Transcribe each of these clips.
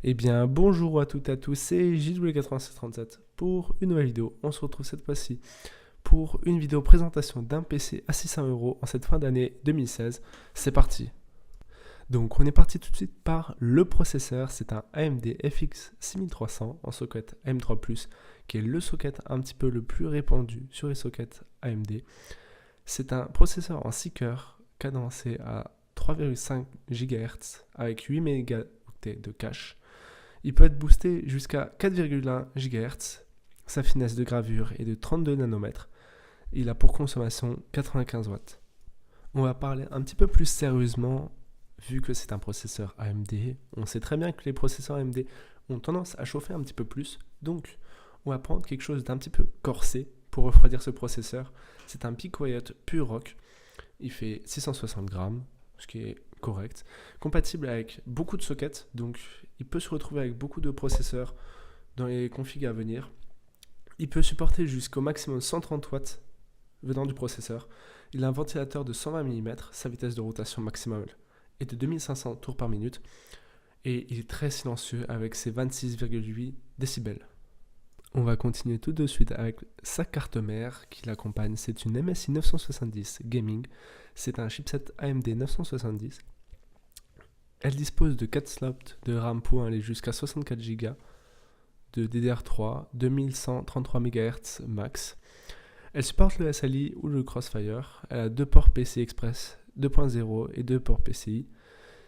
Eh bien, bonjour à toutes et à tous, c'est JW8737 pour une nouvelle vidéo. On se retrouve cette fois-ci pour une vidéo présentation d'un PC à 600 € en cette fin d'année 2016. C'est parti. Donc, on est parti tout de suite par le processeur. C'est un AMD FX 6300 en socket AM3+, qui est le socket un petit peu le plus répandu sur les sockets AMD. C'est un processeur en 6 cœurs cadencé à 3,5 GHz avec 8 mégaoctets de cache. Il peut être boosté jusqu'à 4,1 GHz. Sa finesse de gravure est de 32 nanomètres. Il a pour consommation 95 watts. On va parler un petit peu plus sérieusement, vu que c'est un processeur AMD. On sait très bien que les processeurs AMD ont tendance à chauffer un petit peu plus. Donc, on va prendre quelque chose d'un petit peu corsé pour refroidir ce processeur. C'est un Be Quiet Pure Rock. Il fait 660 grammes, ce qui est correct. Compatible avec beaucoup de sockets, donc il peut se retrouver avec beaucoup de processeurs dans les configs à venir. Il peut supporter jusqu'au maximum 130 watts venant du processeur. Il a un ventilateur de 120 mm, sa vitesse de rotation maximale est de 2500 tours par minute et il est très silencieux avec ses 26,8 décibels. On va continuer tout de suite avec sa carte mère qui l'accompagne. C'est une MSI 970 Gaming. C'est un chipset AMD 970. Elle dispose de 4 slots de RAM pour aller jusqu'à 64 Go de DDR3, 2133 MHz max. Elle supporte le SLI ou le Crossfire. Elle a 2 ports PCI Express 2.0 et 2 ports PCI.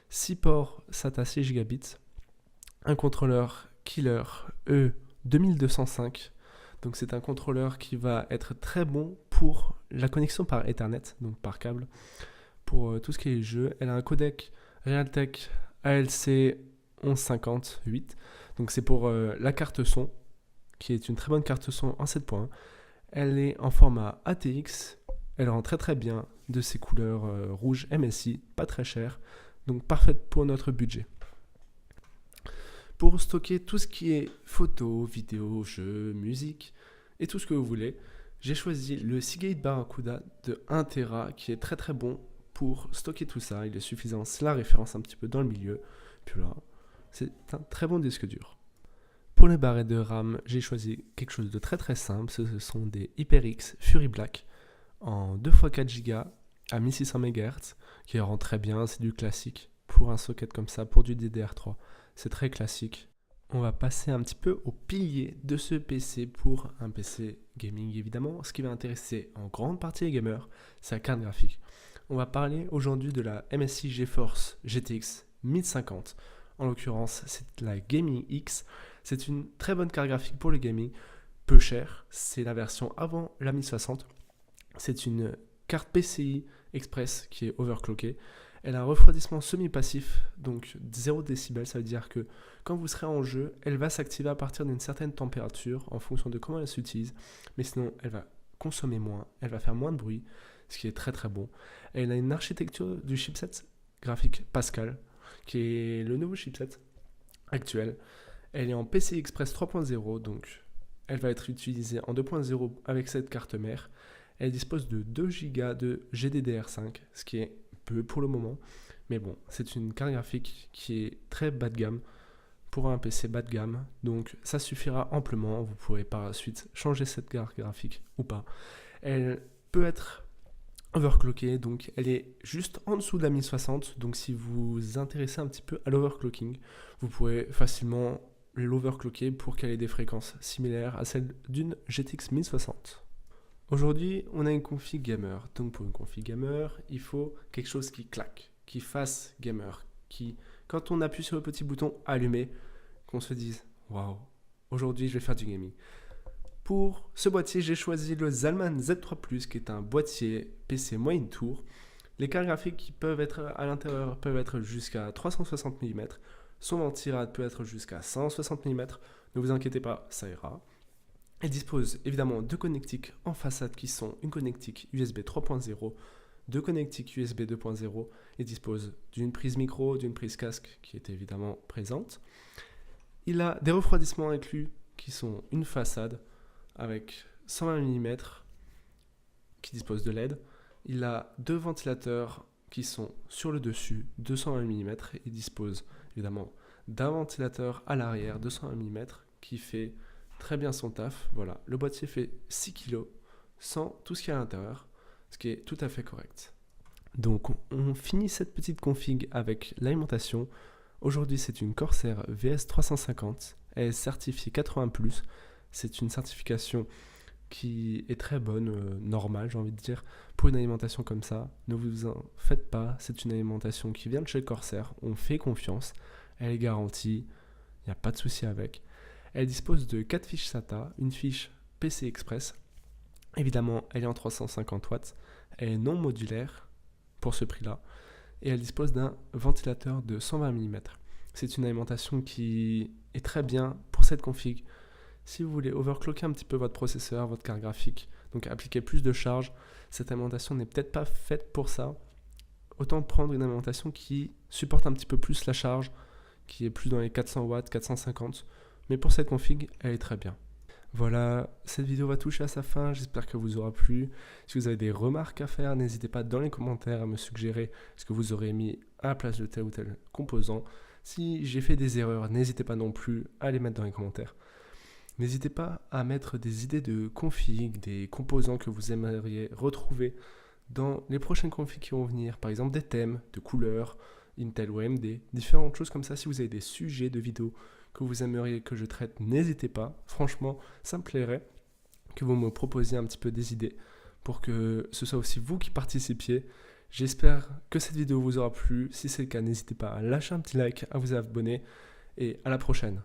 6 ports SATA 6 Gb. Un contrôleur Killer E2205. Donc c'est un contrôleur qui va être très bon pour la connexion par Ethernet, donc par câble, pour tout ce qui est jeu. Elle a un codec Realtek ALC 1158. Donc c'est pour la carte son, qui est une très bonne carte son en 7.1. Elle est en format ATX. Elle rend très très bien de ses couleurs rouge MSI, pas très cher, donc parfaite pour notre budget. Pour stocker tout ce qui est photos, vidéos, jeux, musique et tout ce que vous voulez, j'ai choisi le Seagate Barracuda de 1 Tera qui est très très bon pour stocker tout ça. Il est suffisant, c'est la référence un petit peu dans le milieu. Puis là, c'est un très bon disque dur. Pour les barrettes de RAM, j'ai choisi quelque chose de très très simple. Ce sont des HyperX Fury Black en 2x4 Go à 1600 MHz qui rend très bien, c'est du classique pour un socket comme ça, pour du DDR3. C'est très classique. On va passer un petit peu au pilier de ce PC pour un PC gaming évidemment. Ce qui va intéresser en grande partie les gamers, c'est la carte graphique. On va parler aujourd'hui de la MSI GeForce GTX 1050. En l'occurrence, c'est la Gaming X. C'est une très bonne carte graphique pour le gaming, peu cher. C'est la version avant la 1060. C'est une carte PCI Express qui est overclockée. Elle a un refroidissement semi-passif, donc 0 décibels, ça veut dire que quand vous serez en jeu, elle va s'activer à partir d'une certaine température en fonction de comment elle s'utilise, mais sinon elle va consommer moins, elle va faire moins de bruit, ce qui est très très bon. Elle a une architecture du chipset graphique Pascal, qui est le nouveau chipset actuel. Elle est en PCI Express 3.0, donc elle va être utilisée en 2.0 avec cette carte mère. Elle dispose de 2 Go de GDDR5, ce qui est peu pour le moment. Mais bon, c'est une carte graphique qui est très bas de gamme pour un PC bas de gamme. Donc ça suffira amplement. Vous pourrez par la suite changer cette carte graphique ou pas. Elle peut être overclockée, donc elle est juste en dessous de la 1060. Donc si vous vous intéressez un petit peu à l'overclocking, vous pourrez facilement l'overclocker pour qu'elle ait des fréquences similaires à celles d'une GTX 1060. Aujourd'hui, on a une config gamer. Donc pour une config gamer, il faut quelque chose qui claque, qui fasse gamer, qui, quand on appuie sur le petit bouton allumer, qu'on se dise waouh, aujourd'hui je vais faire du gaming. Pour ce boîtier, j'ai choisi le Zalman Z3+, qui est un boîtier PC moyenne tour. Les cartes graphiques qui peuvent être à l'intérieur peuvent être jusqu'à 360 mm. Son ventirad peut être jusqu'à 160 mm. Ne vous inquiétez pas, ça ira. Elle dispose évidemment de connectiques en façade qui sont une connectique USB 3.0, deux connectiques USB 2.0 et dispose d'une prise micro, d'une prise casque qui est évidemment présente. Il a des refroidissements inclus qui sont une façade avec 120 mm qui dispose de LED. Il a deux ventilateurs qui sont sur le dessus, 220 mm et dispose évidemment d'un ventilateur à l'arrière de 120 mm qui fait très bien son taf. Voilà, le boîtier fait 6 kg sans tout ce qu'il y a à l'intérieur, ce qui est tout à fait correct. Donc on finit cette petite config avec l'alimentation. Aujourd'hui c'est une Corsair VS350, elle est certifiée 80+, c'est une certification qui est très bonne, normale j'ai envie de dire, pour une alimentation comme ça. Ne vous en faites pas, c'est une alimentation qui vient de chez Corsair, on fait confiance, elle est garantie, il n'y a pas de souci avec. Elle dispose de 4 fiches SATA, une fiche PC Express, évidemment elle est en 350 watts, elle est non modulaire pour ce prix-là, et elle dispose d'un ventilateur de 120 mm. C'est une alimentation qui est très bien pour cette config. Si vous voulez overclocker un petit peu votre processeur, votre carte graphique, donc appliquer plus de charge, cette alimentation n'est peut-être pas faite pour ça. Autant prendre une alimentation qui supporte un petit peu plus la charge, qui est plus dans les 400 watts, 450, mais pour cette config, elle est très bien. Voilà, cette vidéo va toucher à sa fin, j'espère que vous aura plu. Si vous avez des remarques à faire, n'hésitez pas dans les commentaires à me suggérer ce que vous aurez mis à la place de tel ou tel composant. Si j'ai fait des erreurs, n'hésitez pas non plus à les mettre dans les commentaires. N'hésitez pas à mettre des idées de config, des composants que vous aimeriez retrouver dans les prochaines configs qui vont venir, par exemple des thèmes, de couleurs, Intel ou AMD, différentes choses comme ça. Si vous avez des sujets de vidéos que vous aimeriez que je traite, n'hésitez pas. Franchement, ça me plairait que vous me proposiez un petit peu des idées pour que ce soit aussi vous qui participiez. J'espère que cette vidéo vous aura plu. Si c'est le cas, n'hésitez pas à lâcher un petit like, à vous abonner et à la prochaine.